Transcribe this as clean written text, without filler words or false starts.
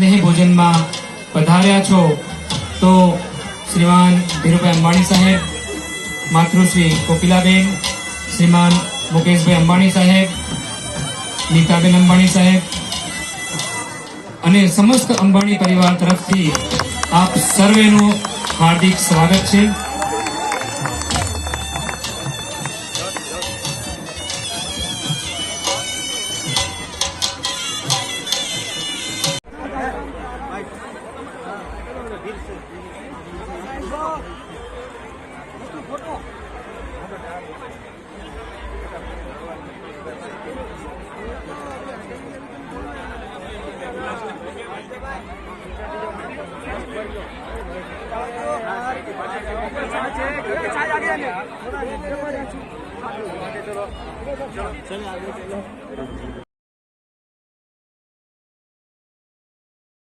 स्नेही भोजन में पधार्या छो तो श्रीमान धीरुभाई अंबाणी साहेब, मातृश्री कोकिलाबेन, श्रीमान मुकेश भाई अंबाणी साहेब, नीताबेन अंबाणी साहेब अने समस्त अंबाणी परिवार तरफथी आप सर्वेनु हार्दिक स्वागत छे। चलो